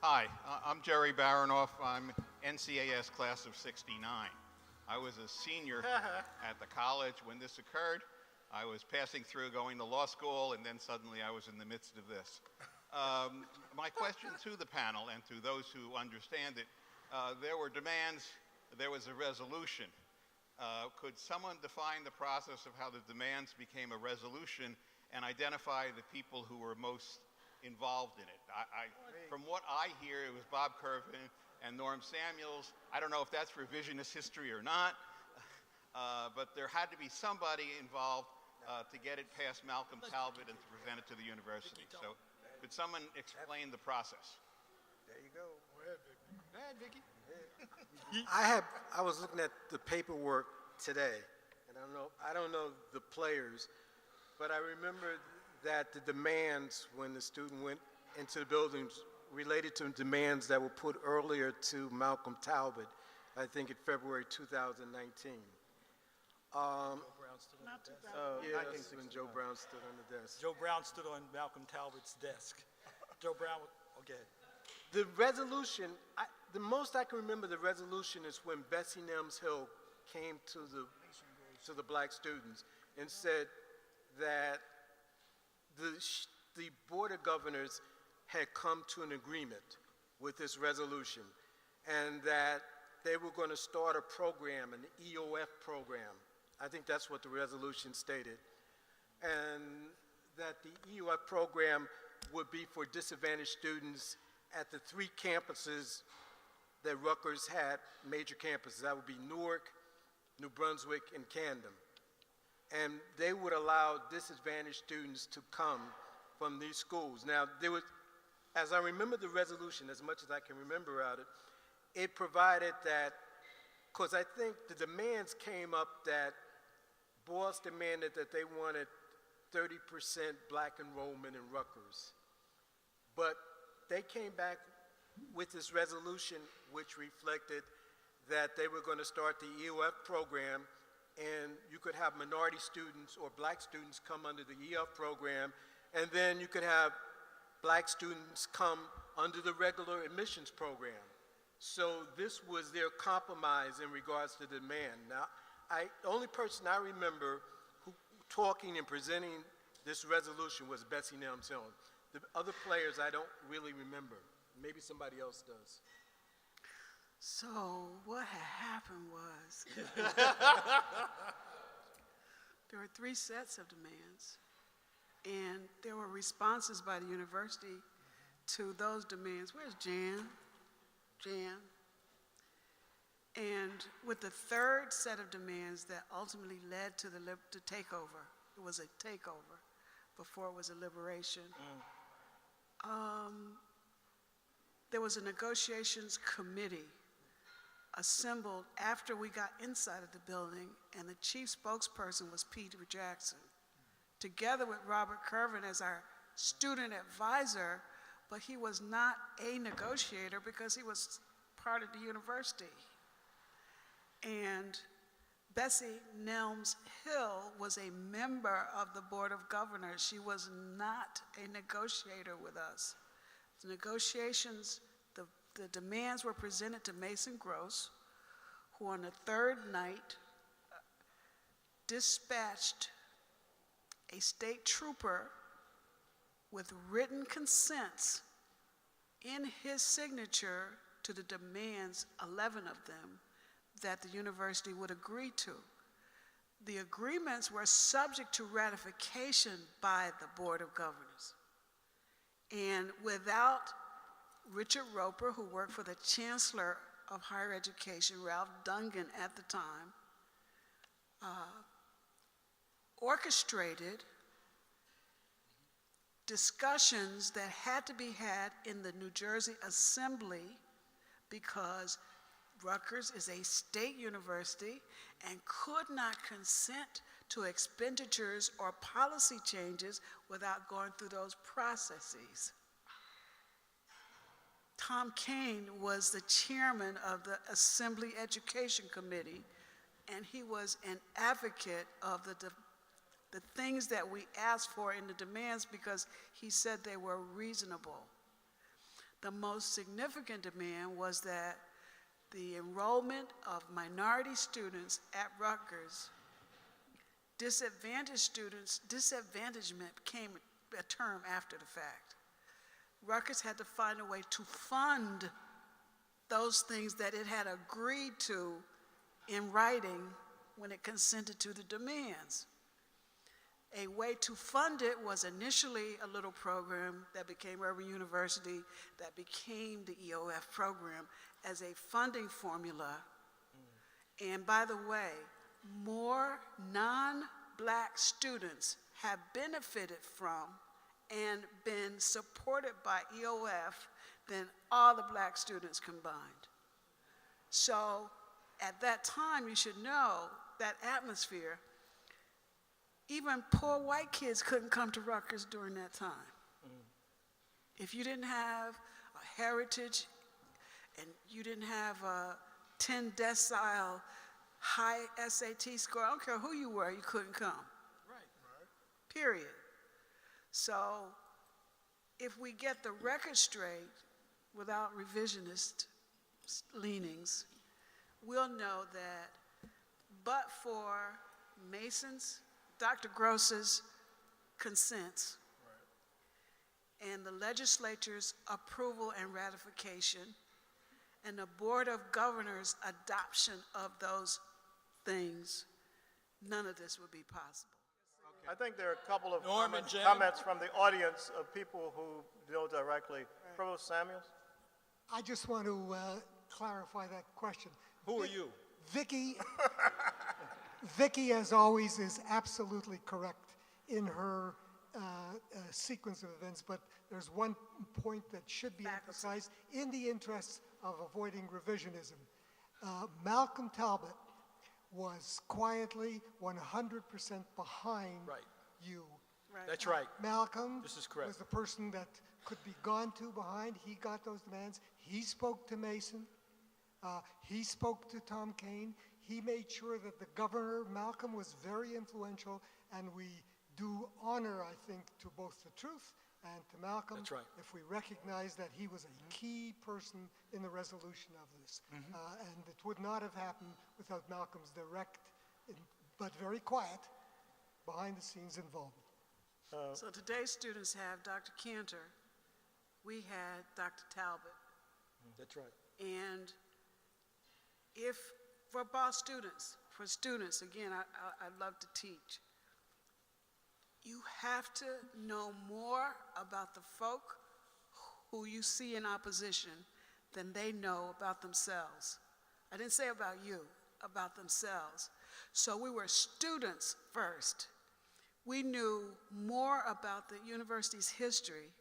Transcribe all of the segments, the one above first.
Hi, I'm Jerry Baronoff. I'm NCAS class of '69. I was a senior at the college when this occurred. I was passing through going to law school, and then suddenly I was in the midst of this. My question to the panel and to those who understand it, there were demands, there was a resolution. Could someone define the process of how the demands became a resolution and identify the people who were most involved in it? From what I hear, it was Bob Kervin and Norm Samuels. I don't know if that's revisionist history or not, but there had to be somebody involved to get it past Malcolm Talbot and to present it to the university. So could someone explain the process? There you go. Go ahead, Vicky. I was looking at the paperwork today, and I don't know the players, but I remember that the demands when the student went into the buildings related to demands that were put earlier to Malcolm Talbot, I think in February 2019. Yeah, that's when Joe Brown stood on the desk. Joe Brown stood on Malcolm Talbot's desk. Joe Brown, okay. The resolution, the most I can remember the resolution is when Bessie Nems Hill came to the black students and said that the Board of Governors had come to an agreement with this resolution and that they were going to start a program, an EOF program. I think that's what the resolution stated. And that the EOF program would be for disadvantaged students at the 3 campuses that Rutgers had, major campuses. That would be Newark, New Brunswick, and Camden. And they would allow disadvantaged students to come from these schools. Now, there was, as I remember the resolution, as much as I can remember out it provided that, because I think the demands came up that Boyce demanded that they wanted 30% black enrollment in Rutgers. But they came back with this resolution which reflected that they were going to start the EOF program, and you could have minority students or black students come under the EOF program, and then you could have black students come under the regular admissions program. So this was their compromise in regards to demand. Now, the only person I remember talking and presenting this resolution was Bessie Nems Hill. The other players I don't really remember. Maybe somebody else does. So what had happened was there were 3 sets of demands, and there were responses by the university to those demands. Where's Jan? Jan. And with the 3rd set of demands that ultimately led to the takeover, it was a takeover before it was a liberation. There was a negotiations committee assembled after we got inside of the building, and the chief spokesperson was Peter Jackson, together with Robert Kervin as our student advisor, but he was not a negotiator because he was part of the university. And Bessie Nems Hill was a member of the Board of Governors. She was not a negotiator with us. The negotiations, the demands were presented to Mason Gross, who on the 3rd night dispatched a state trooper with written consents in his signature to the demands, 11 of them, that the university would agree to. The agreements were subject to ratification by the Board of Governors. And without Richard Roper, who worked for the Chancellor of Higher Education, Ralph Dungan at the time, orchestrated discussions that had to be had in the New Jersey Assembly because Rutgers is a state university and could not consent to expenditures or policy changes without going through those processes. Tom Kane was the chairman of the Assembly Education Committee, and he was an advocate of the things that we asked for in the demands because he said they were reasonable. The most significant demand was that the enrollment of minority students at Rutgers, disadvantaged students, disadvantagement came a term after the fact. Rutgers had to find a way to fund those things that it had agreed to in writing when it consented to the demands. A way to fund it was initially a little program that became Urban University, that became the EOF program as a funding formula. And by the way, more non-Black students have benefited from and been supported by EOF than all the Black students combined. So at that time, you should know that atmosphere. Even poor white kids couldn't come to Rutgers during that time. If you didn't have a heritage and you didn't have a 10 decile high SAT score, I don't care who you were, you couldn't come. Right. Period. So if we get the record straight without revisionist leanings, we'll know that but for Mason's, Dr. Gross's consents, and the legislature's approval and ratification, and the Board of Governors' adoption of those things, none of this would be possible. I think there are a couple of Norm and Jen. comments from the audience of people who know directly. Provost Samuels? I just want to clarify that question. Who are you? Vicky, as always, is absolutely correct in her sequence of events, but there's one point that should be emphasized in the interests of avoiding revisionism. Malcolm Talbot was quietly 100% behind Right. you. That's right. Malcolm This is correct. was the person that could be gone to behind. He got those demands. He spoke to Mason. He spoke to Tom Kaine. He made sure that the governor, Malcolm, was very influential, and we do honor, I think, to both the truth and to Malcolm. That's right. If we recognize that he was a key person in the resolution of this. And it would not have happened without Malcolm's direct, but very quiet, behind-the-scenes involvement. So today's students have Dr. Cantor, we had Dr. Talbot, That's right. and if, for boss students, for students, again, I'd love to teach, you have to know more about the folk who you see in opposition than they know about themselves. I didn't say about you, about themselves. So we were students first. We knew more about the university's history,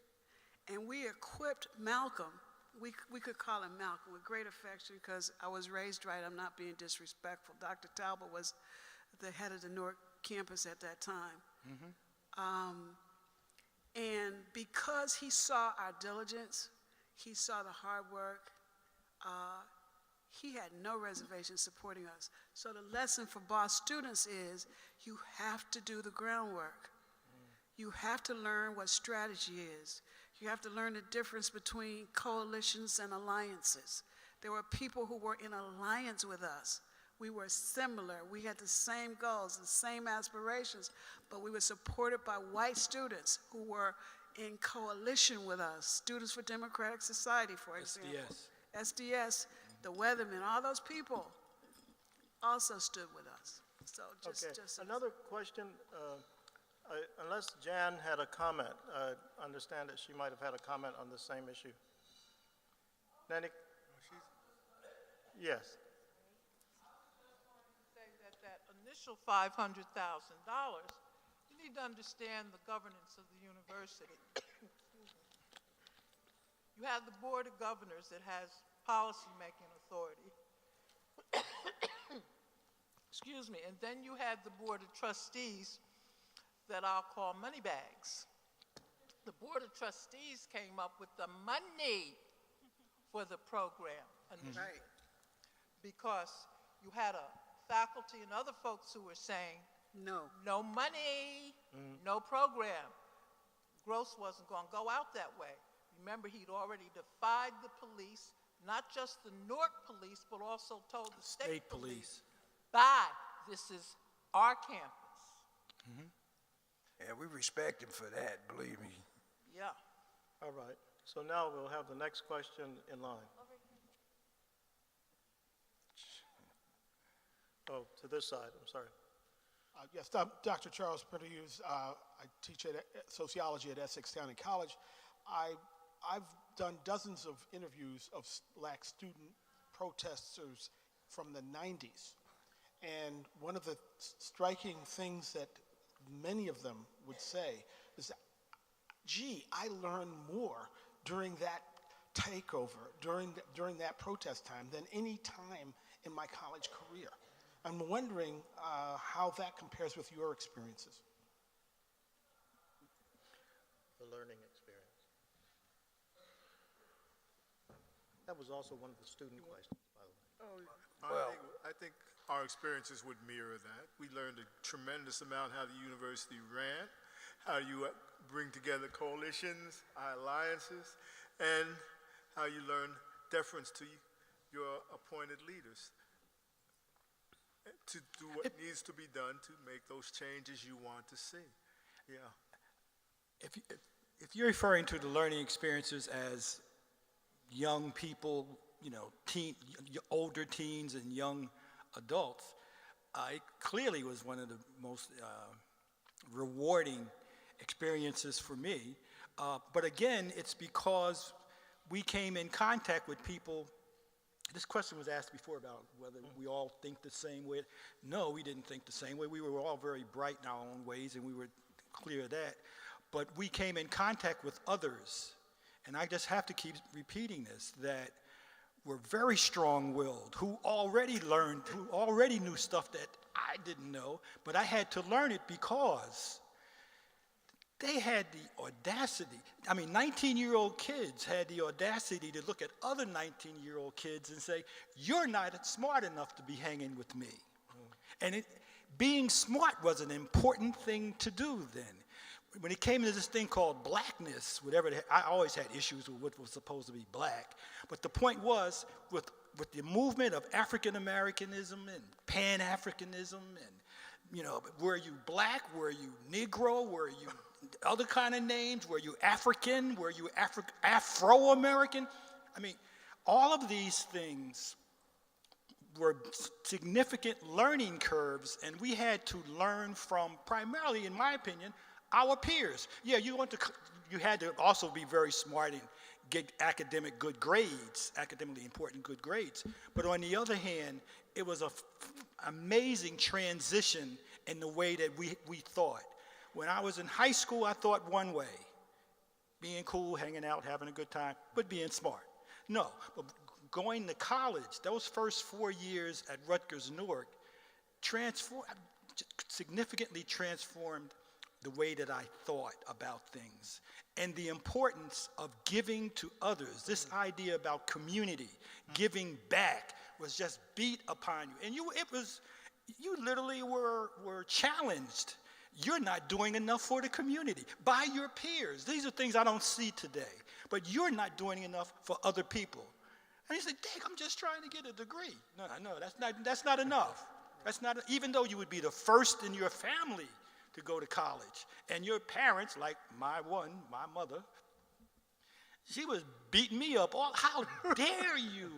and we equipped Malcolm, we could call him Malcolm with great affection because I was raised right, I'm not being disrespectful. Dr. Talbot was the head of the Newark campus at that time. And because he saw our diligence, he saw the hard work, he had no reservation supporting us. So the lesson for boss students is you have to do the groundwork. You have to learn what strategy is. You have to learn the difference between coalitions and alliances. There were people who were in alliance with us. We were similar. We had the same goals, the same aspirations, but we were supported by white students who were in coalition with us. Students for Democratic Society, for example. SDS, the Weathermen, all those people also stood with us. So just Another question, unless Jan had a comment, I understand that she might have had a comment on the same issue. Nanny? Yes. Say that initial $500,000, you need to understand the governance of the university. You have the Board of Governors that has policy-making authority. Excuse me. And then you have the Board of Trustees that I'll call money bags. The Board of Trustees came up with the money for the program initially. Because you had a faculty and other folks who were saying, no money, no program. Gross wasn't going to go out that way. Remember, he'd already defied the police, not just the Newark police, but also told the state police, bye, this is our campus. Yeah, we respect him for that, believe me. Yeah. All right, so now we'll have the next question in line. Oh, to this side, I'm sorry. Yes, I'm Dr. Charles Pettigrews. I teach sociology at Essex County College. I've done dozens of interviews of black student protesters from the 90s. And one of the striking things that many of them would say is, gee, I learned more during that takeover, during that protest time than any time in my college career. I'm wondering how that compares with your experiences. The learning experience. That was also one of the student questions, by the way. I think our experiences would mirror that. We learned a tremendous amount how the university ran, how you bring together coalitions, alliances, and how you learn deference to your appointed leaders to do what needs to be done to make those changes you want to see. Yeah. If you're referring to the learning experiences as young people, you know, older teens and young adults, it clearly was one of the most rewarding experiences for me. But again, it's because we came in contact with people. This question was asked before about whether we all think the same way. No, we didn't think the same way. We were all very bright in our own ways, and we were clear of that. But we came in contact with others, and I just have to keep repeating this, that were very strong-willed, who already learned, who already knew stuff that I didn't know, but I had to learn it because they had the audacity. I mean, 19-year-old kids had the audacity to look at other 19-year-old kids and say, you're not smart enough to be hanging with me. And being smart was an important thing to do then. When it came to this thing called blackness, I always had issues with what was supposed to be black. But the point was, with the movement of African-Americanism and Pan-Africanism and, you know, were you black, were you Negro, were you other kind of names, were you African, were you Afro-American? I mean, all of these things were significant learning curves, and we had to learn from, primarily, in my opinion, our peers. Yeah, you had to also be very smart and get academic good grades, academically important good grades. But on the other hand, it was an amazing transition in the way that we thought. When I was in high school, I thought one way, being cool, hanging out, having a good time, but being smart. No, but going to college, those first 4 years at Rutgers-Newark significantly transformed the way that I thought about things and the importance of giving to others. This idea about community, giving back, was just beat upon you. And you literally were challenged. You're not doing enough for the community by your peers. These are things I don't see today, but you're not doing enough for other people. And he said, Dick, I'm just trying to get a degree. No, that's not enough. That's not, even though you would be the first in your family to go to college. And your parents, like my mother, she was beating me up. How dare you,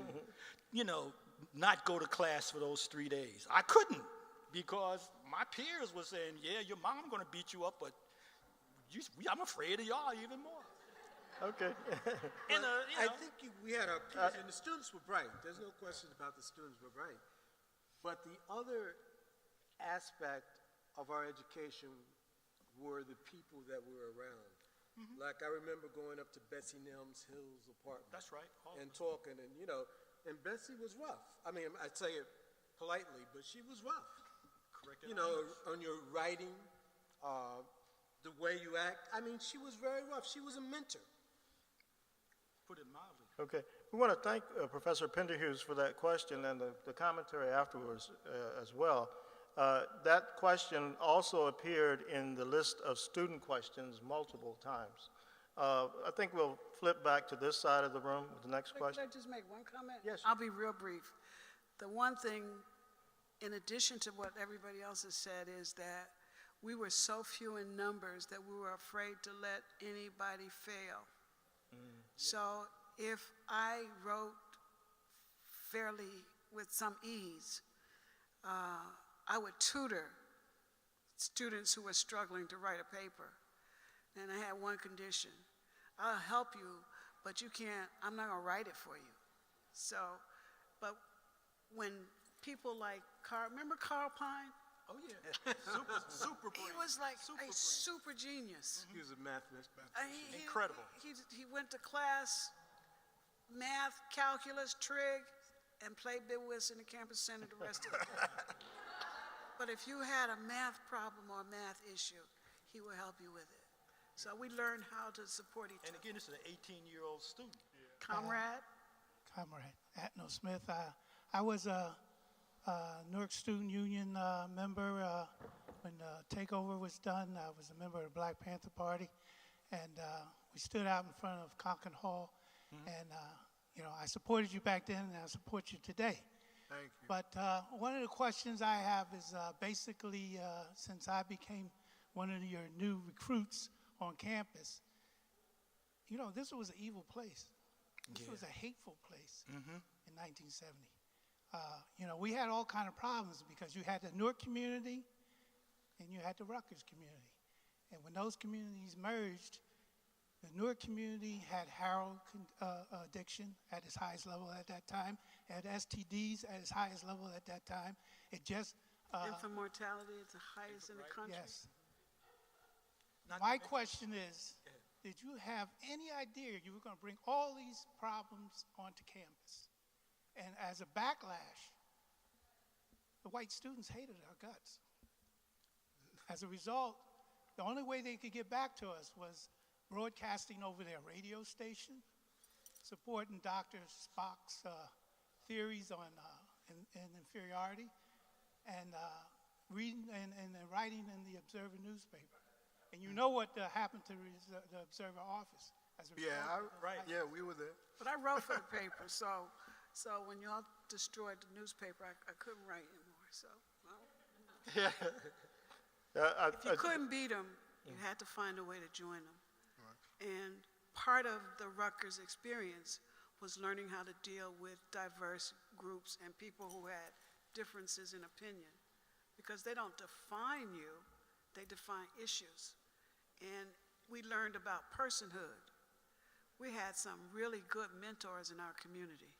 not go to class for those 3 days. I couldn't, because my peers were saying, yeah, your mom going to beat you up, but I'm afraid of y'all even more. Okay. And, I think we had our peers, and the students were bright. There's no question about the students were bright. But the other aspect of our education were the people that were around. Mm-hmm. Like, I remember going up to Betsy Nelms Hill's apartment. That's right. And talking, and, and Betsy was rough. I mean, I'd say it politely, but she was rough. Correct. On your writing, the way you act. I mean, she was very rough. She was a mentor. Put it mildly. Okay. We want to thank Professor Penderhughes for that question and the commentary afterwards as well. That question also appeared in the list of student questions multiple times. I think we'll flip back to this side of the room with the next Could question. I just make one comment? Yes. I'll be real brief. The one thing, in addition to what everybody else has said, is that we were so few in numbers that we were afraid to let anybody fail. So if I wrote fairly with some ease, I would tutor students who were struggling to write a paper. And I had one condition: I'll help you, but you can't, I'm not gonna write it for you. So, but when people like remember Carl Pine? Oh, yeah. Super He brain. was like Super a brain. super genius. He was a mathematician. Incredible. He went to class, math, calculus, trig, and played bid whist in the campus center the rest of the day. But if you had a math problem or a math issue, he would help you with it. So we learned how to support each And other. again, this is an 18-year-old student. Comrade? Comrade Atno Smith. I was a Newark Student Union member when the takeover was done. I was a member of the Black Panther Party, and we stood out in front of Conklin Hall. And I supported you back then, and I support you today. Thank you. But one of the questions I have is basically, since I became one of your new recruits on campus, this was an evil place. This was a hateful place in 1970. We had all kind of problems because you had the Newark community and you had the Rutgers community. And when those communities merged, the Newark community had heroin addiction at its highest level at that time, had STDs at its highest level at that time. It just... Infant mortality is the highest in the country. Yes. My question is, did you have any idea you were going to bring all these problems onto campus? And as a backlash, the white students hated our guts. As a result, the only way they could get back to us was broadcasting over their radio station, supporting Dr. Spock's theories on inferiority, and reading and writing in the Observer newspaper. And you know what happened to the Observer office as a result. Yeah, we were there. But I wrote for the paper, so when y'all destroyed the newspaper, I couldn't write anymore. So if you couldn't beat them, you had to find a way to join them. And part of the Rutgers experience was learning how to deal with diverse groups and people who had differences in opinion, because they don't define you, they define issues. And we learned about personhood. We had some really good mentors in our community.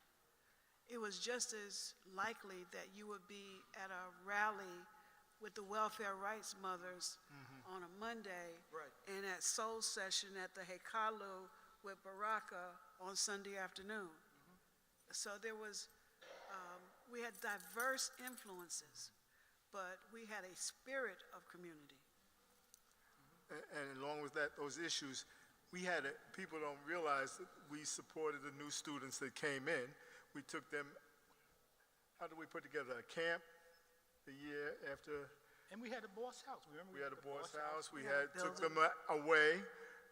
It was just as likely that you would be at a rally with the welfare rights mothers on a Monday, and at soul session at the Hekalu with Baraka on Sunday afternoon. So there was, we had diverse influences, but we had a spirit of community. And along with that, those issues, people don't realize that we supported the new students that came in. We took them, how did we put together a camp the year after? And we had a boss house. Remember? We had a boss house. We had a took building. them away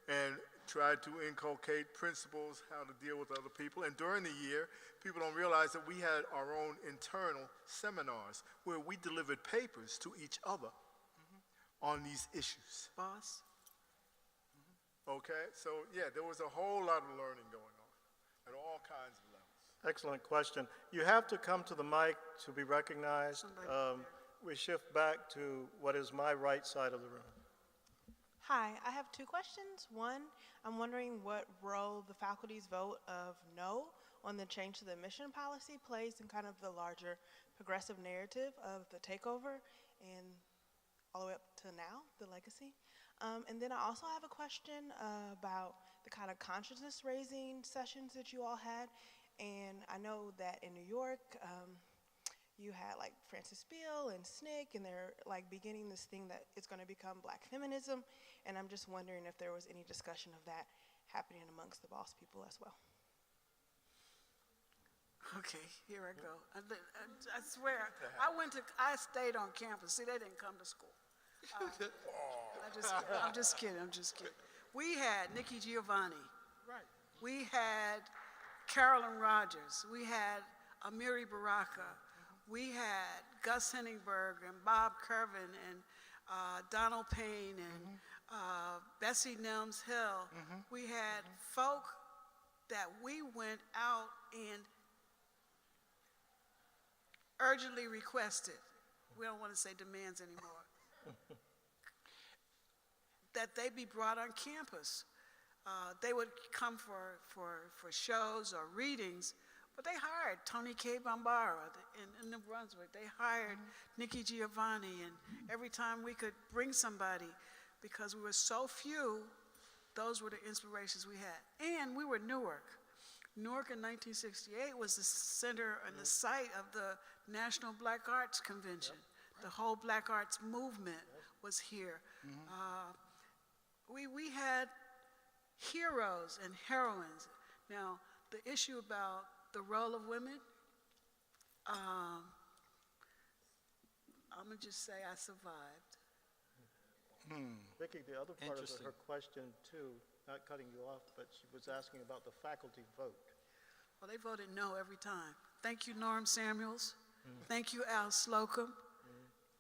and tried to inculcate principles, how to deal with other people. And during the year, people don't realize that we had our own internal seminars where we delivered papers to each other on these issues. Boss? Okay, so yeah, there was a whole lot of learning going on at all kinds of levels. Excellent question. You have to come to the mic to be recognized. We shift back to what is my right side of the room. Hi, I have two questions. One, I'm wondering what role the faculty's vote of no on the change to the admission policy plays in kind of the larger progressive narrative of the takeover and all the way up to now, the legacy. And then I also have a question about the kind of consciousness raising sessions that you all had. And I know that in New York, you had like Francis Beale and SNCC, and they're like beginning this thing that is going to become Black feminism. And I'm just wondering if there was any discussion of that happening amongst the boss people as well. Okay, here I go. I swear, I stayed on campus. See, they didn't come to school. I'm just kidding. We had Nikki Giovanni. Right. We had Carolyn Rogers. We had Amiri Baraka. We had Gus Henningberg and Bob Kervin and Donald Payne and Bessie Nelms Hill. We had folk that we went out and urgently requested. We don't want to say demands anymore. That they be brought on campus. They would come for shows or readings, but they hired Tony K. Bombara in New Brunswick. They hired Nikki Giovanni, and every time we could bring somebody, because we were so few, those were the inspirations we had. And we were Newark. Newark in 1968 was the center and the site of the National Black Arts Convention. The whole Black Arts movement was here. We had heroes and heroines. Now, the issue about the role of women, I'm gonna just say I survived. Vicki, the other part of Interesting. her question too, not cutting you off, but she was asking about the faculty vote. Well, they voted no every time. Thank you, Norm Samuels. Thank you, Al Slocum.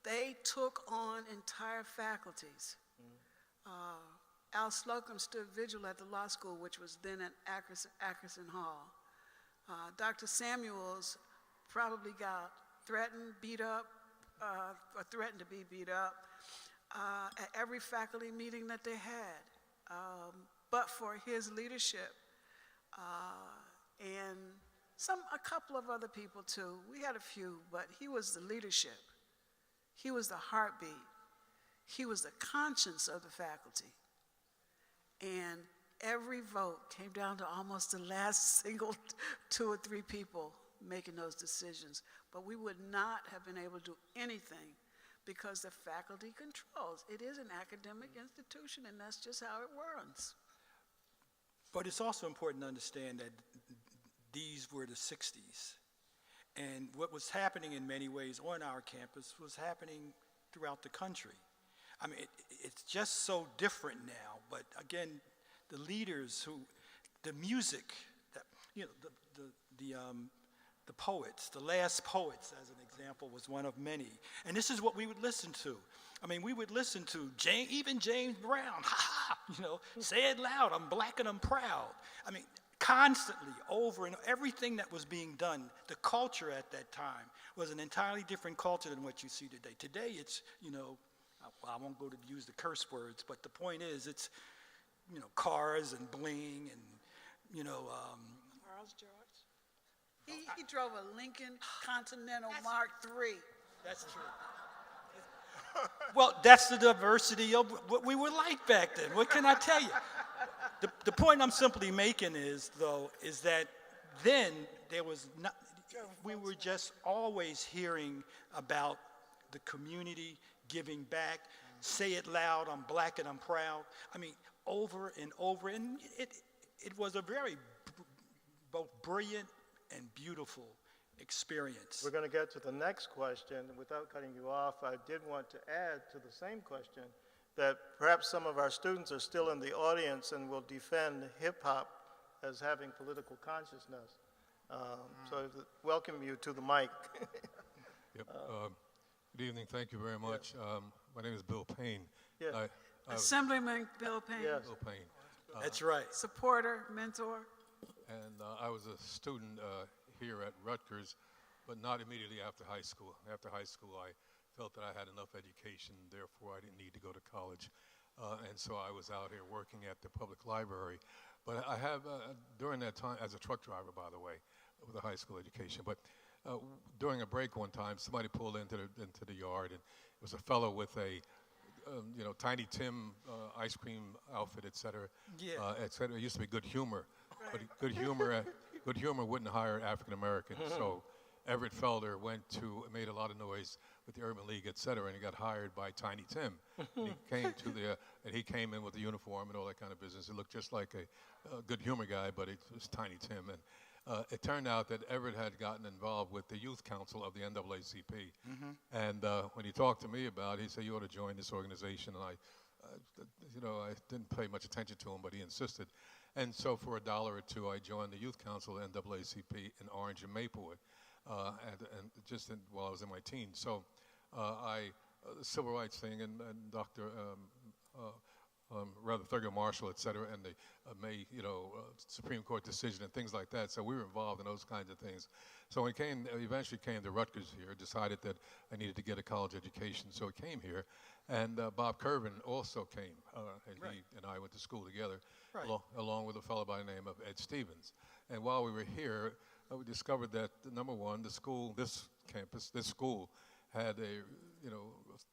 They took on entire faculties. Al Slocum stood vigil at the law school, which was then at Ackerson Hall. Dr. Samuels probably got threatened, beat up, or threatened to be beat up at every faculty meeting that they had. But for his leadership and a couple of other people too, we had a few, but he was the leadership. He was the heartbeat. He was the conscience of the faculty. And every vote came down to almost the last single 2 or 3 people making those decisions. But we would not have been able to do anything because the faculty controls. It is an academic institution, and that's just how it runs. But it's also important to understand that these were the 60s. And what was happening in many ways on our campus was happening throughout the country. I mean, it's just so different now, but again, the leaders the music, the poets, the last poets, as an example, was one of many. And this is what we would listen to. I mean, we would listen to even James Brown, say it loud, I'm black and I'm proud. I mean, constantly, over and everything that was being done, the culture at that time was an entirely different culture than what you see today. Today, it's, I won't go to use the curse words, but the point is, it's, cars and bling and, Charles George? He drove a Lincoln Continental Mark III. That's true. Well, that's the diversity of what we were like back then. What can I tell you? The point I'm simply making is that then there was not, we were just always hearing about the community giving back, say it loud, I'm black and I'm proud. I mean, over and over, and it was a very both brilliant and beautiful experience. We're going to get to the next question. Without cutting you off, I did want to add to the same question that perhaps some of our students are still in the audience and will defend hip-hop as having political consciousness. So welcome you to the mic. Yep. Good evening. Thank you very much. My name is Bill Payne. Yes. Assemblyman Bill Payne. Yes. Bill Payne. That's right. Supporter, mentor. And I was a student here at Rutgers, but not immediately after high school. After high school, I felt that I had enough education, therefore I didn't need to go to college. And so I was out here working at the public library. But I have, during that time, as a truck driver, by the way, with a high school education, but during a break one time, somebody pulled into the yard, and it was a fellow with a, Tiny Tim ice cream outfit, et cetera. Yeah. Et cetera. It used to be Good Humor, but Good Humor wouldn't hire African Americans, so Everett Felder made a lot of noise with the Urban League, et cetera, and he got hired by Tiny Tim. And he came in with the uniform and all that kind of business. It looked just like a Good Humor guy, but it was Tiny Tim. And it turned out that Everett had gotten involved with the youth council of the NAACP. And when he talked to me about it, he said, you ought to join this organization. And I didn't pay much attention to him, but he insisted. And so for $1 or $2, I joined the youth council at NAACP in Orange and Maplewood, while I was in my teens. So the civil rights thing and Dr. Thurgood Marshall, et cetera, and the Supreme Court decision and things like that. So we were involved in those kinds of things. So when eventually came to Rutgers here, decided that I needed to get a college education, so I came here. And Bob Curvin also came, and he and I went to school together, along with a fellow by the name of Ed Stevens. And while we were here, we discovered that, number one, this school had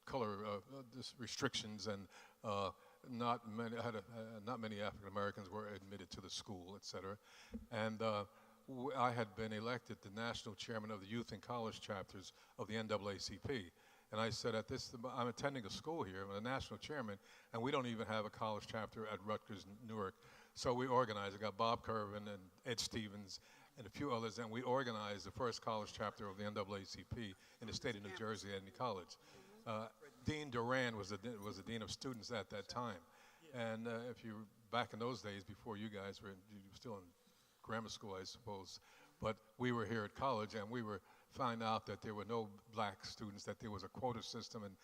color restrictions, and not many African Americans were admitted to the school, et cetera. And I had been elected the national chairman of the youth and college chapters of the NAACP. And I said, I'm attending a school here, I'm a national chairman, and we don't even have a college chapter at Rutgers-Newark. So we organized. I got Bob Curvin and Ed Stevens and a few others, and we organized the first college chapter of the NAACP in the state of New Jersey at any college. Dean Duran was the dean of students at that time. And if you back in those days, before you guys were still in grammar school, I suppose, but we were here at college, and we found out that there were no black students, that there was a quota system, and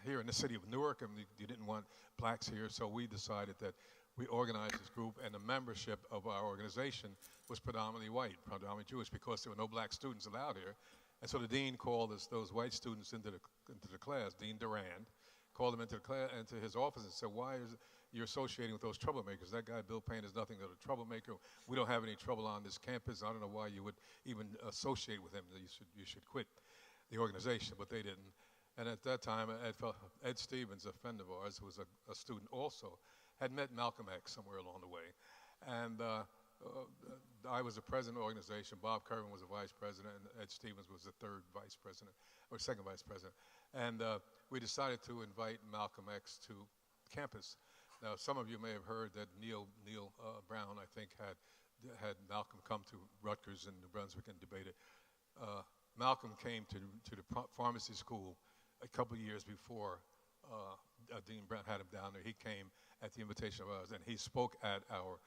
here in the city of Newark, and you didn't want blacks here, so we decided that we organized this group, and the membership of our organization was predominantly white, predominantly Jewish, because there were no black students allowed here. And so the dean called those white students into the class, Dean Durand, called them into his office and said, why is you're associating with those troublemakers? That guy, Bill Payne, is nothing but a troublemaker. We don't have any trouble on this campus. I don't know why you would even associate with him. You should quit the organization, but they didn't. And at that time, Ed Stevens, a friend of ours, who was a student also, had met Malcolm X somewhere along the way. And I was the president of the organization. Bob Curvin was the vice president, and Ed Stevens was the third vice president, or second vice president. And we decided to invite Malcolm X to campus. Now, some of you may have heard that Neil Brown, I think, had Malcolm come to Rutgers in New Brunswick and debate it. Malcolm came to the pharmacy school a couple of years before Dean Brown had him down there. He came at the invitation of ours, and he spoke at our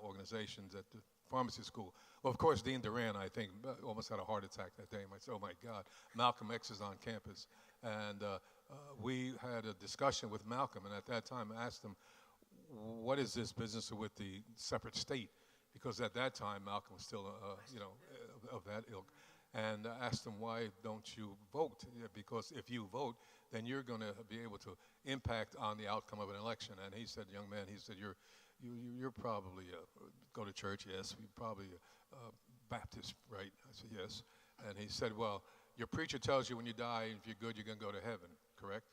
organizations at the pharmacy school. Well, of course, Dean Duran, I think, almost had a heart attack that day. He might say, oh, my God, Malcolm X is on campus. And we had a discussion with Malcolm, and at that time I asked him, what is this business with the separate state? Because at that time, Malcolm was still, of that ilk. And I asked him, why don't you vote? Because if you vote, then you're going to be able to impact on the outcome of an election. And he said, young man, he said, you're probably, go to church, yes. You're probably Baptist, right? I said, yes. And he said, well, your preacher tells you when you die, if you're good, you're going to go to heaven, correct?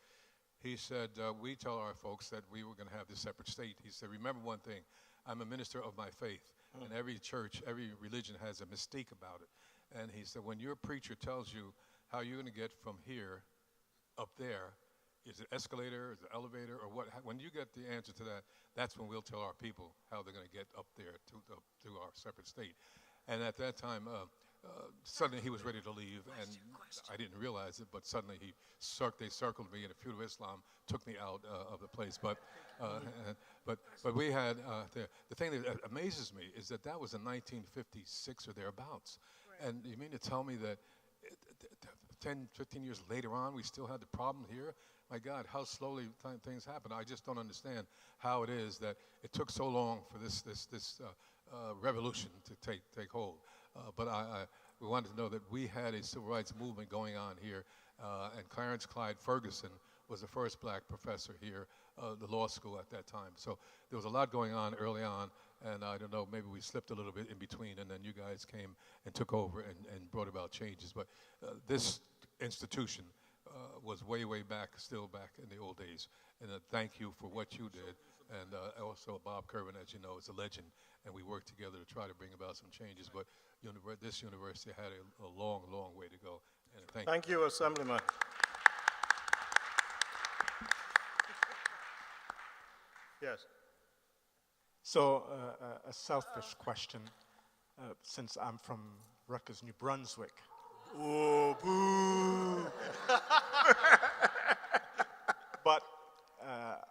He said, we tell our folks that we were going to have this separate state. He said, remember one thing, I'm a minister of my faith. And every church, every religion has a mystique about it. And he said, when your preacher tells you how you're going to get from here up there, is it escalator, is it elevator, or what? When you get the answer to that, that's when we'll tell our people how they're going to get up there to our separate state. And at that time, suddenly he was ready to leave, and I didn't realize it, but suddenly they circled me, and the Feud of Islam took me out of the place. But we had, the thing that amazes me is that was in 1956 or thereabouts. Right. And you mean to tell me that 10, 15 years later on, we still had the problem here? My God, how slowly things happen. I just don't understand how it is that it took so long for this revolution to take hold. But we wanted to know that we had a civil rights movement going on here, and Clarence Clyde Ferguson was the first black professor here, the law school at that time. So there was a lot going on early on, and I don't know, maybe we slipped a little bit in between, and then you guys came and took over and brought about changes. But this institution was way back, still back in the old days. And thank you for what you did. And also Bob Curvin, as you know, is a legend, and we worked together to try to bring about some changes. But this university had a long way to go. And thank you, Assemblyman. Yes. So a selfish question, since I'm from Rutgers, New Brunswick. Oh, boo! But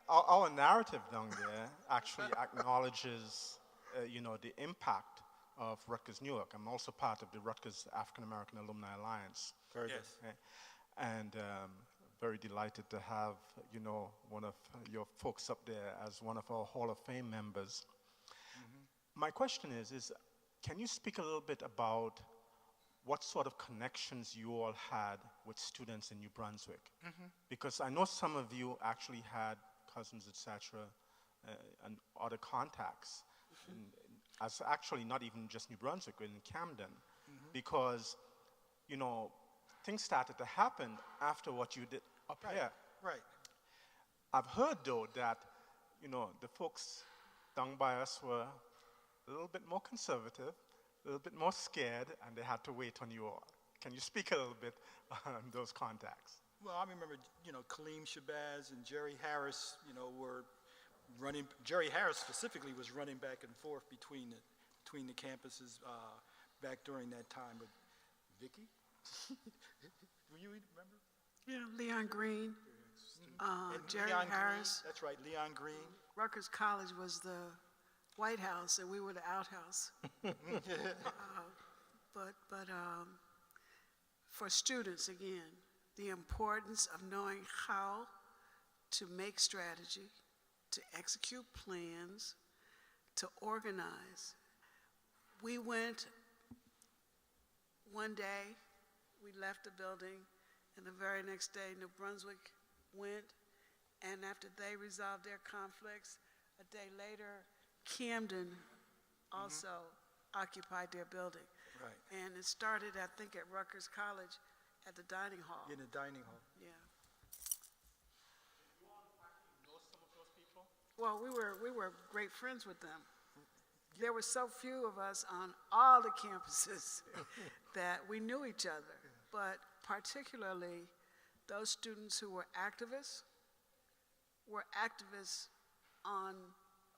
our narrative down there actually acknowledges, the impact of Rutgers-Newark. I'm also part of the Rutgers African American Alumni Alliance. Very Yes. good. And very delighted to have, one of your folks up there as one of our Hall of Fame members. My question is, can you speak a little bit about what sort of connections you all had with students in New Brunswick? Because I know some of you actually had cousins, etc., and other contacts, as actually not even just New Brunswick, but in Camden, because, things started to happen after what you did up here. Right. I've heard, though, that, the folks down by us were a little bit more conservative, a little bit more scared, and they had to wait on you all. Can you speak a little bit on those contacts? Well, I remember, Kaleem Shabazz and Jerry Harris, were running. Jerry Harris specifically was running back and forth between the campuses back during that time. But Vicky, will you remember? Yeah, Leon Green, And Jerry Leon Harris. Green, that's right, Leon Green. Rutgers College was the White House, and we were the outhouse. But for students, again, the importance of knowing how to make strategy, to execute plans, to organize. We went one day, we left the building, and the very next day, New Brunswick went, and after they resolved their conflicts, a day later, Camden also occupied their building. Right. And it started, I think, at Rutgers College at the dining hall. In the dining hall. Yeah. Did you all actually know some of those people? Well, we were great friends with them. There were so few of us on all the campuses that we knew each other, but particularly those students who were activists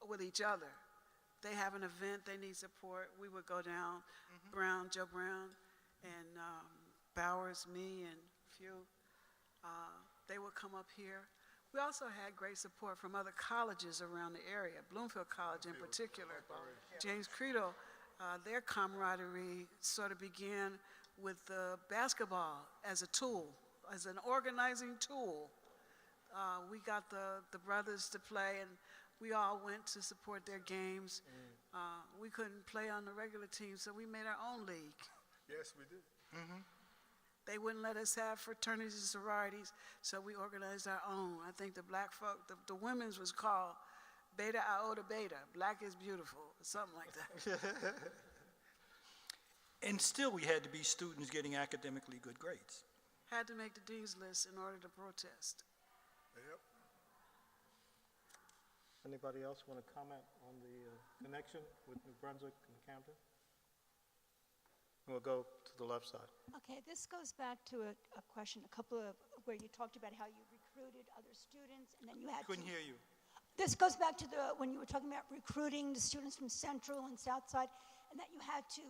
with each other. They have an event, they need support, we would go down, Joe Brown, and Bowers, me, and a few. They would come up here. We also had great support from other colleges around the area, Bloomfield College in particular. James Credo, their camaraderie sort of began with basketball as a tool, as an organizing tool. We got the brothers to play, and we all went to support their games. We couldn't play on the regular team, so we made our own league. Yes, we did. They wouldn't let us have fraternities and sororities, so we organized our own. I think the black folk, the women's was called Beta Iota Beta, Black is Beautiful, or something like that. And still, we had to be students getting academically good grades. Had to make the dean's list in order to protest. Yep. Anybody else want to comment on the connection with New Brunswick and Camden? We'll go to the left side. Okay, this goes back to a question, a couple of, where you talked about how you recruited other students and then you had Couldn't hear you. This goes back to when you were talking about recruiting the students from Central and South Side, and that you had to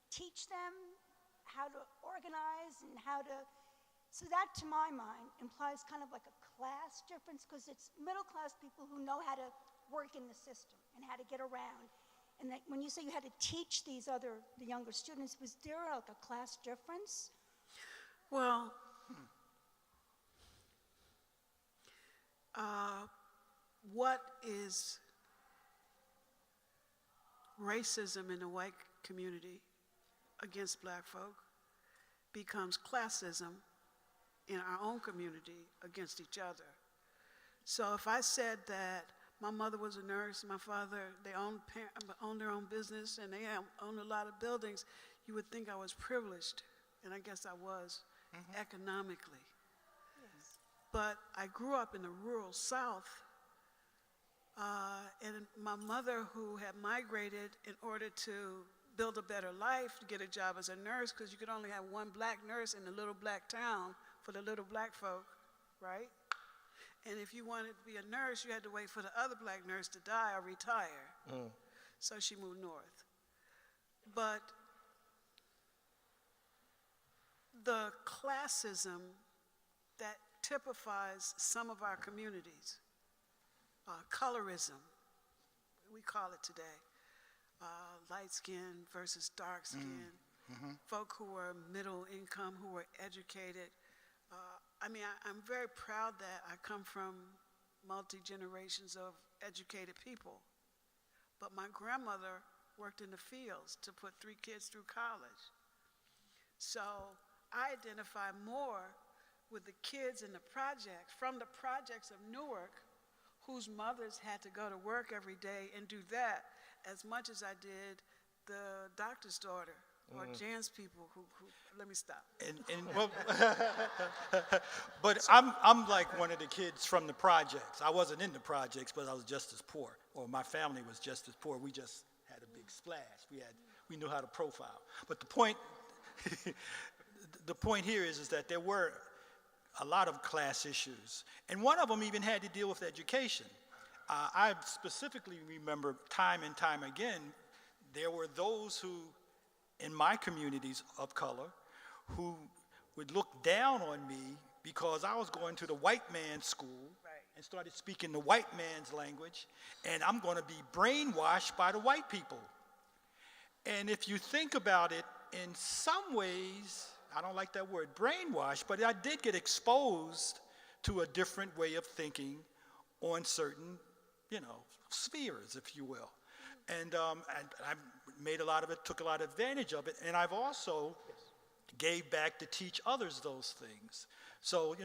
teach them how to organize and how to, so that to my mind implies kind of like a class difference, because it's middle class people who know how to work in the system and how to get around. And that when you say you had to teach the younger students, was there like a class difference? Well, what is racism in the white community against black folk becomes classism in our own community against each other. So if I said that my mother was a nurse, my father, they owned their own business, and they owned a lot of buildings, you would think I was privileged, and I guess I was economically. Yes. But I grew up in the rural South, and my mother, who had migrated in order to build a better life, to get a job as a nurse, because you could only have one black nurse in the little black town for the little black folk, right? And if you wanted to be a nurse, you had to wait for the other black nurse to die or retire. So she moved north. But the classism that typifies some of our communities colorism, we call it today, light skin versus dark skin, folk who are middle income, who are educated. I'm very proud that I come from multi-generations of educated people, but my grandmother worked in the fields to put 3 kids through college. So I identify more with the kids in the projects, from the projects of Newark, whose mothers had to go to work every day and do that as much as I did the doctor's daughter or Jan's people who let me stop. Well, but I'm like one of the kids from the projects. I wasn't in the projects, but I was just as poor, or my family was just as poor. We just had a big splash. We knew how to profile. But the point here is that there were a lot of class issues, and one of them even had to deal with education. I specifically remember time and time again, there were those who, in my communities of color, who would look down on me because I was going to the white man's school and started speaking the white man's language, and I'm going to be brainwashed by the white people. And if you think about it, in some ways, I don't like that word, brainwashed, but I did get exposed to a different way of thinking on certain, spheres, if you will. And I made a lot of it, took a lot of advantage of it, and I've also gave back to teach others those things. So,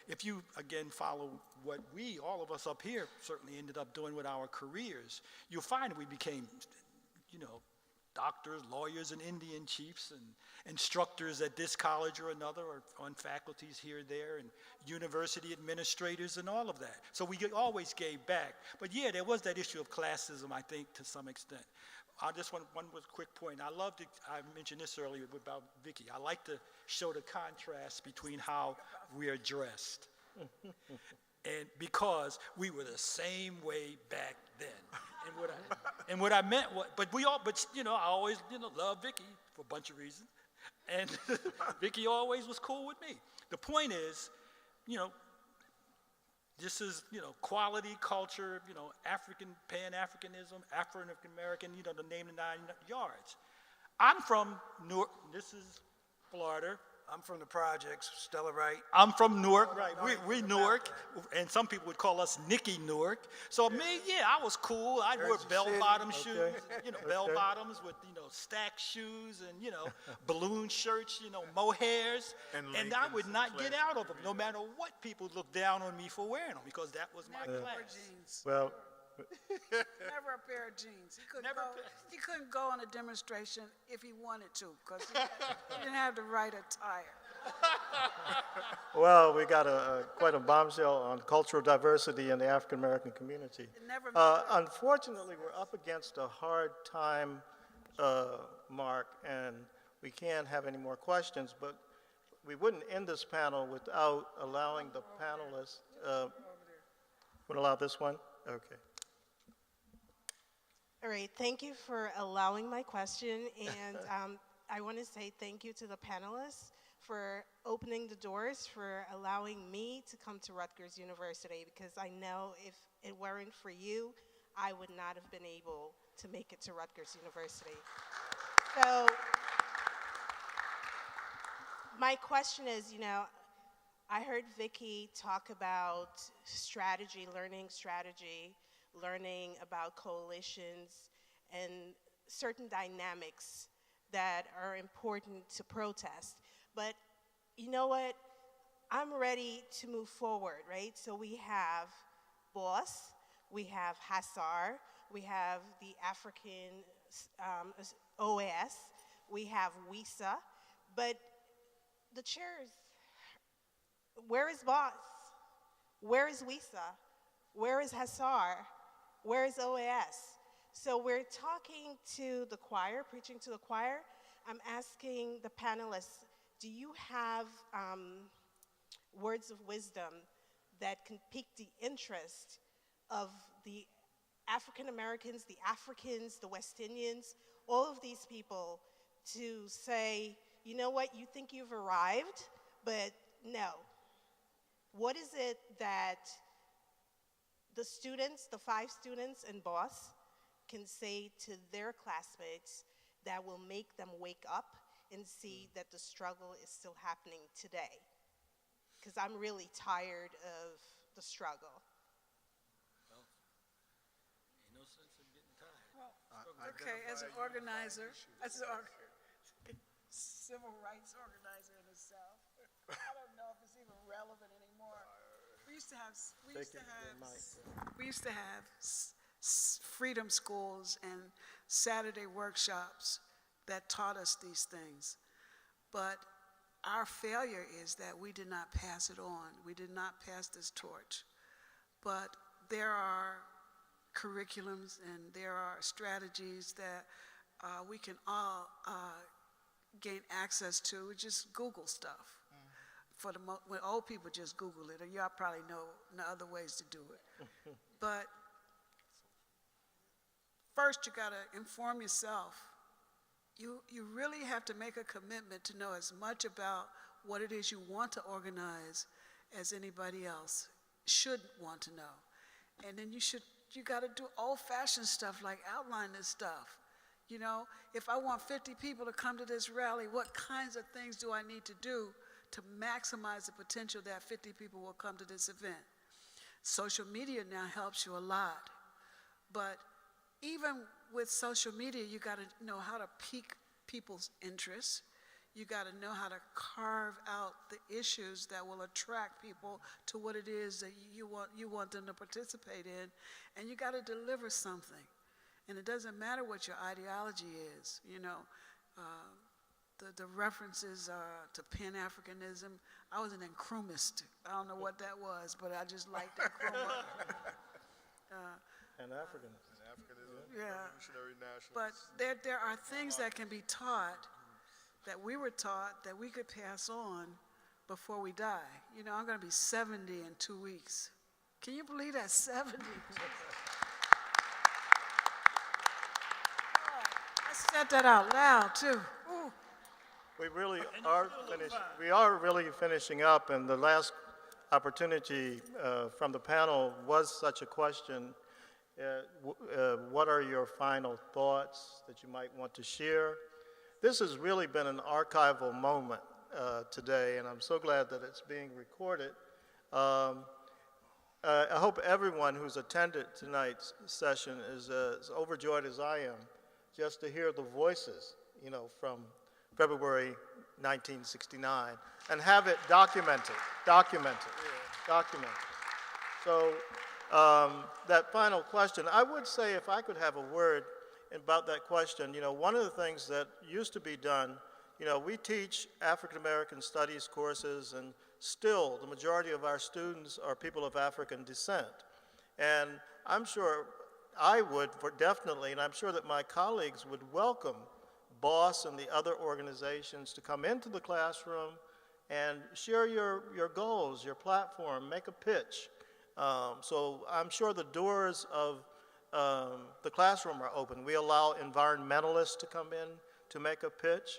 if you, again, follow what all of us up here, certainly ended up doing with our careers, you'll find we became, doctors, lawyers, and Indian chiefs, and instructors at this college or another, or on faculties here or there, and university administrators and all of that. So we always gave back. But yeah, there was that issue of classism, I think, to some extent. I just want one quick point. I mentioned this earlier about Vicki. I like to show the contrast between how we are dressed. And because we were the same way back then. And what I meant was, I always, love Vicki for a bunch of reasons. And Vicki always was cool with me. The point is, this is, quality, culture, African, Pan-Africanism, Afro-American, the name the 9 yards. I'm from Newark, this is Florida. I'm from the projects, Stella Wright. I'm from Newark, right? We Newark, and some people would call us Nicky Newark. So me, I was cool. I wore bell-bottom shoes, bell-bottoms with stacked shoes and balloon shirts, mohairs, and I would not get out of them, no matter what people looked down on me for wearing them, because that was my class. Jeans. Well, Never a pair of jeans. He couldn't go on a demonstration if he wanted to, because he didn't have the right attire. well, we got quite a bombshell on cultural diversity in the African American community. Unfortunately, we're up against a hard time mark, and we can't have any more questions, but we wouldn't end this panel without allowing the panelists. Would allow this one? Okay. All right, thank you for allowing my question, and I want to say thank you to the panelists for opening the doors, for allowing me to come to Rutgers University, because I know if it weren't for you, I would not have been able to make it to Rutgers University. So my question is, I heard Vicki talk about strategy, learning about coalitions and certain dynamics that are important to protest. But you know what? I'm ready to move forward, right? So we have BOSS, we have HASAR, we have the African OAS, we have WISA, but the chairs, where is BOSS? Where is WISA? Where is HASAR? Where is OAS? So we're talking to the choir, preaching to the choir. I'm asking the panelists, do you have words of wisdom that can pique the interest of the African Americans, the Africans, the West Indians, all of these people to say, you know what, you think you've arrived, but no. What is it that the students, the 5 students in Boss, can say to their classmates that will make them wake up and see that the struggle is still happening today. Because I'm really tired of the struggle. Ain't no sense in getting tired. Okay, as an organizer, civil rights organizer in the South, I don't know if it's even relevant anymore. We used to have freedom schools and Saturday workshops that taught us these things. But our failure is that we did not pass it on. We did not pass this torch. But there are curriculums and there are strategies that we can all gain access to. We just Google stuff. When old people just Google it, or y'all probably know other ways to do it. But first, you got to inform yourself. You really have to make a commitment to know as much about what it is you want to organize as anybody else should want to know. And then you got to do old-fashioned stuff like outline this stuff. You know, if I want 50 people to come to this rally, what kinds of things do I need to do to maximize the potential that 50 people will come to this event? Social media now helps you a lot. But even with social media, you got to know how to pique people's interest. You got to know how to carve out the issues that will attract people to what it is that you want them to participate in, and you got to deliver something. And it doesn't matter what your ideology is. You know, the references to Pan-Africanism. I was an Nkrumahist. I don't know what that was, but I just liked Nkrumah. Pan-Africanism. Africanism, Yeah. revolutionary nationalism. But there are things that can be taught, that we were taught, that we could pass on before we die. You know, I'm going to be 70 in 2 weeks. Can you believe that? 70. I said that out loud, too. Ooh. We really are finished. We are really finishing up, and the last opportunity from the panel was such a question. What are your final thoughts that you might want to share? This has really been an archival moment today, and I'm so glad that it's being recorded. I hope everyone who's attended tonight's session is as overjoyed as I am just to hear the voices, you know, from February 1969, and have it documented. So that final question, I would say if I could have a word about that question, you know, one of the things that used to be done, you know, we teach African American studies courses, and still the majority of our students are people of African descent. And I'm sure I would, definitely, and I'm sure that my colleagues would welcome BOSS and the other organizations to come into the classroom and share your goals, your platform, make a pitch. So I'm sure the doors of the classroom are open. We allow environmentalists to come in to make a pitch.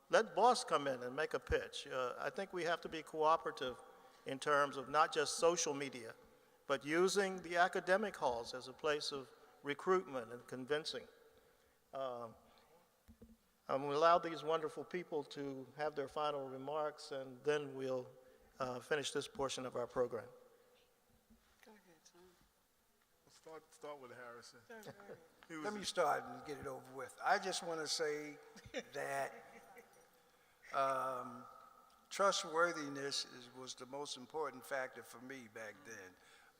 Let BOSS come in and make a pitch. I think we have to be cooperative in terms of not just social media, but using the academic halls as a place of recruitment and convincing. I'm going to allow these wonderful people to have their final remarks, and then we'll finish this portion of our program. Go ahead, Tom. Start with Harrison. Let me start and get it over with. I just want to say that trustworthiness was the most important factor for me back then.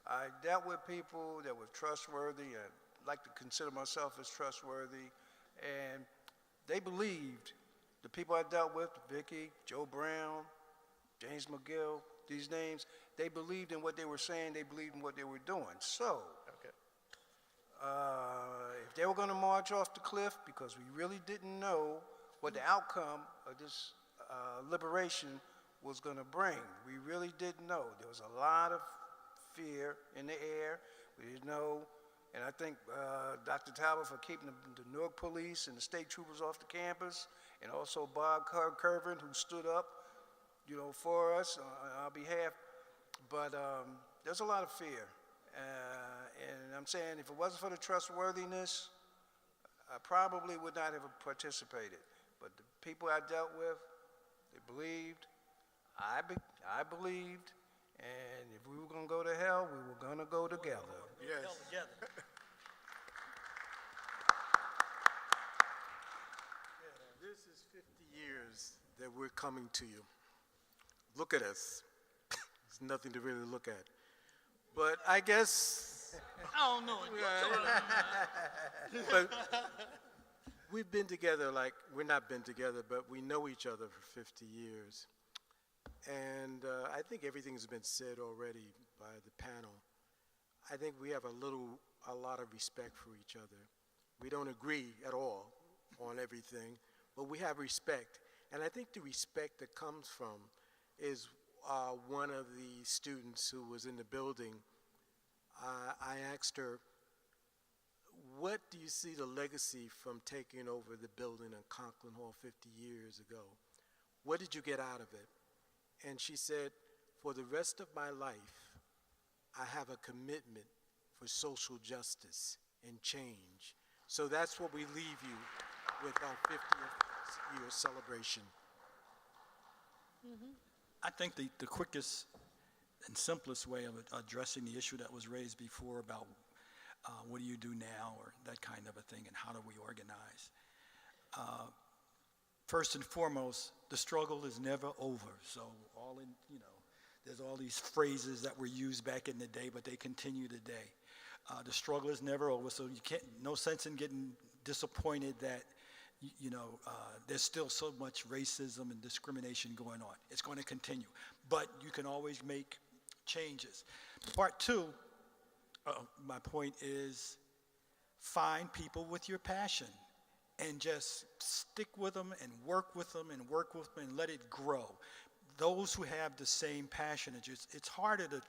I dealt with people that were trustworthy. I like to consider myself as trustworthy, and they believed, the people I dealt with, Vicky, Joe Brown, James McGill, these names, they believed in what they were saying, they believed in what they were doing. So, if they were going to march off the cliff, because we really didn't know what the outcome of this liberation was going to bring, we really didn't know. There was a lot of fear in the air. We didn't know. And I think Dr. Talbot for keeping the Newark police and the state troopers off the campus, and also Bob Curvin, who stood up, you know, for us on our behalf. But there's a lot of fear. And I'm saying if it wasn't for the trustworthiness, I probably would not have participated. But the people I dealt with, they believed, I believed, and if we were going to go to hell, we were going to go together. Yes. This is 50 years that we're coming to you. Look at us. There's nothing to really look at. But I guess. I don't know. But we've been together we're not been together, but we know each other for 50 years. And I think everything's been said already by the panel. I think we have a lot of respect for each other. We don't agree at all on everything, but we have respect. And I think the respect that comes from is one of the students who was in the building. I asked her, what do you see the legacy from taking over the building in Conklin Hall 50 years ago? What did you get out of it? And she said, for the rest of my life, I have a commitment for social justice and change. So that's what we leave you with our 50th year celebration. I think the quickest and simplest way of addressing the issue that was raised before about what do you do now or that kind of a thing and how do we organize. First and foremost, the struggle is never over. So there's all these phrases that were used back in the day, but they continue today. The struggle is never over, so no sense in getting disappointed that there's still so much racism and discrimination going on. It's going to continue, but you can always make changes. Part two, my point is find people with your passion and just stick with them and work with them and work with them and let it grow. Those who have the same passion, it's harder to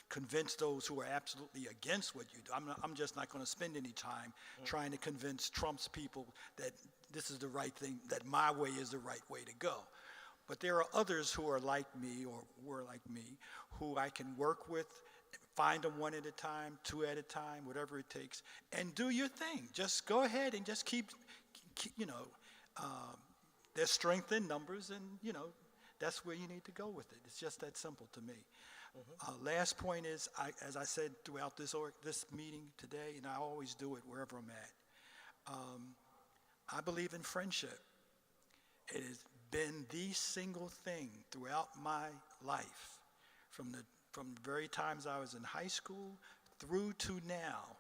convince those who are absolutely against what you do. I'm just not going to spend any time trying to convince Trump's people that this is the right thing, that my way is the right way to go. But there are others who are like me or were like me who I can work with, find them one at a time, two at a time, whatever it takes, and do your thing. Just go ahead and just keep there's strength in numbers, and that's where you need to go with it. It's just that simple to me. Last point is, as I said throughout this meeting today, and I always do it wherever I'm at, I believe in friendship. It has been the single thing throughout my life, from the very times I was in high school through to now.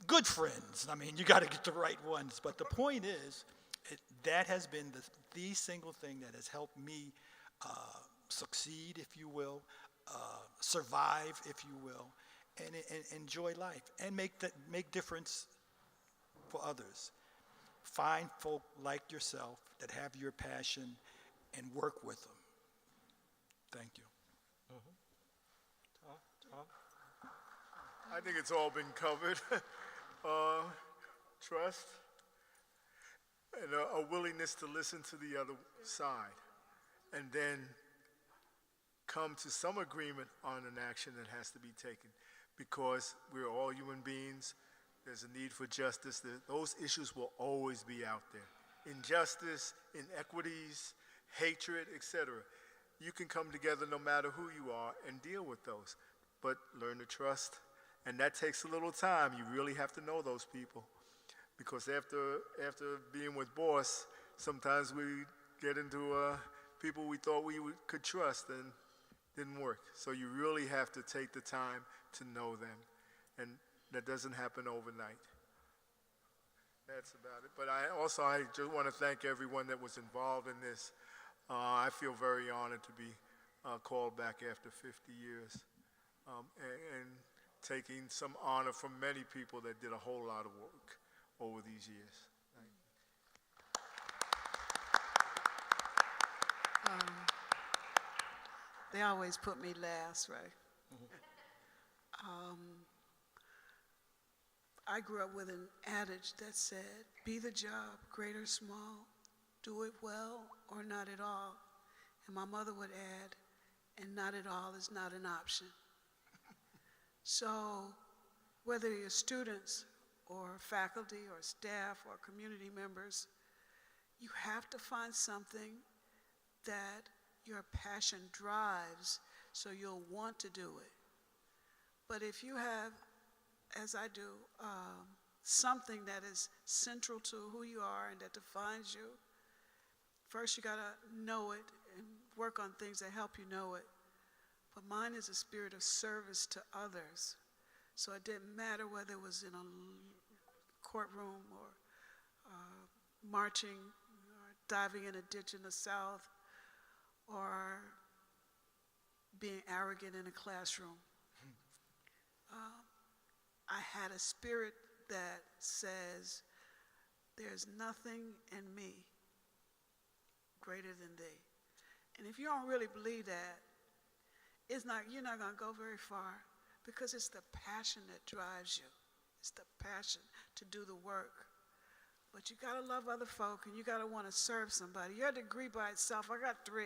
Good friends. I mean, you got to get the right ones. But the point is, that has been the single thing that has helped me succeed, if you will, survive, if you will, and enjoy life and make difference for others. Find folk like yourself that have your passion and work with them. Thank you. Tom? I think it's all been covered. Trust and a willingness to listen to the other side and then come to some agreement on an action that has to be taken, because we're all human beings. There's a need for justice. Those issues will always be out there. Injustice, inequities, hatred, etc. You can come together no matter who you are and deal with those, but learn to trust. And that takes a little time. You really have to know those people, because after being with boss, sometimes we get into people we thought we could trust and didn't work. So you really have to take the time to know them, and that doesn't happen overnight. That's about it. But I just want to thank everyone that was involved in this. I feel very honored to be called back after 50 years, and taking some honor from many people that did a whole lot of work over these years. They always put me last, right? I grew up with an adage that said, be the job, great or small, do it well or not at all. And my mother would add, and not at all is not an option. So whether you're students or faculty or staff or community members, you have to find something that your passion drives so you'll want to do it. But if you have, as I do, something that is central to who you are and that defines you, first you gotta know it and work on things that help you know it. But mine is a spirit of service to others. So it didn't matter whether it was in a courtroom or marching or diving in a ditch in the South or being arrogant in a classroom. I had a spirit that says, there's nothing in me greater than thee. And if you don't really believe that, you're not going to go very far, because it's the passion that drives you. It's the passion to do the work. But you got to love other folk, and you got to want to serve somebody. Your degree by itself, I got 3.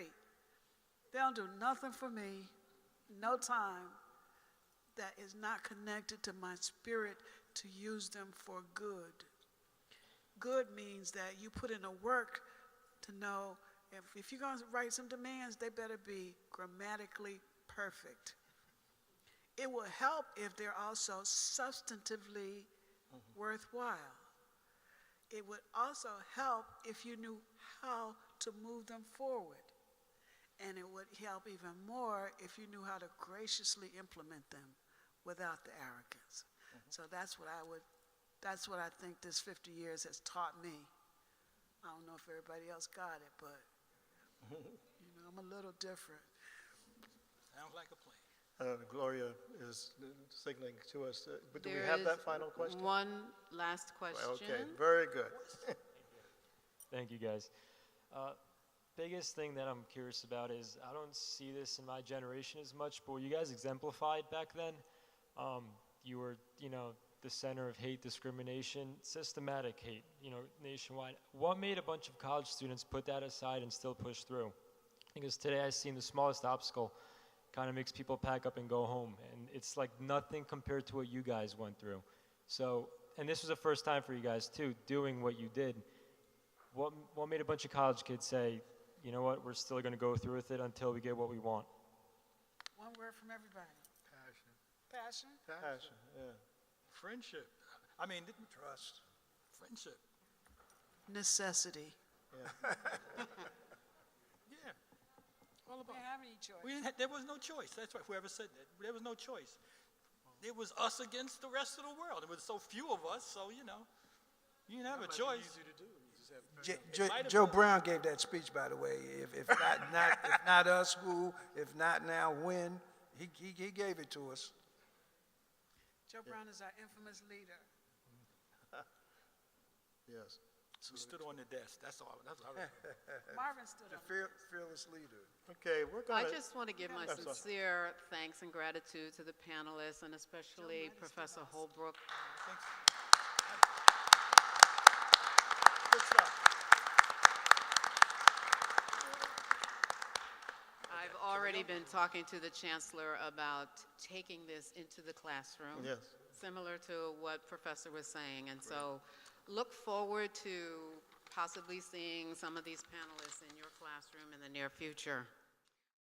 They don't do nothing for me, no time, that is not connected to my spirit to use them for good. Good means that you put in the work to know if you're going to write some demands, they better be grammatically perfect. It will help if they're also substantively worthwhile. It would also help if you knew how to move them forward. And it would help even more if you knew how to graciously implement them without the arrogance. So that's what I think this 50 years has taught me. I don't know if everybody else got it, but I'm a little different. Sounds like a plan. Gloria is signaling to us. But do we There have is that final question? One last question. Okay, very good. Thank you, guys. Biggest thing that I'm curious about is, I don't see this in my generation as much, but what you guys exemplified back then, you were, the center of hate, discrimination, systematic hate, nationwide. What made a bunch of college students put that aside and still push through? Because today I've seen the smallest obstacle kind of makes people pack up and go home, and it's like nothing compared to what you guys went through. So, and this was the first time for you guys too, doing what you did. What made a bunch of college kids say, you know what, we're still going to go through with it until we get what we want? One word from everybody. Passion. Passion? Passion, yeah. Friendship. Trust. Friendship. Necessity. Yeah. Yeah. All about. We didn't have any choice. There was no choice. That's right. Whoever said that, there was no choice. It was us against the rest of the world. There was so few of us, so you didn't have a choice. Easy to do. You just have Joe Brown gave that speech, by the way. If not us, who? If not now, when? He gave it to us. Joe Brown is our infamous leader. Yes. We stood on the desk. That's all. That's all. Marvin stood on The fearless leader. Okay, we're going I just want to give my sincere thanks and gratitude to the panelists, and especially Professor Holbrook. Good stuff. I've already been talking to the Chancellor about taking this into the classroom. Yes. Similar to what Professor was saying. And so look forward to possibly seeing some of these panelists in your classroom in the near future.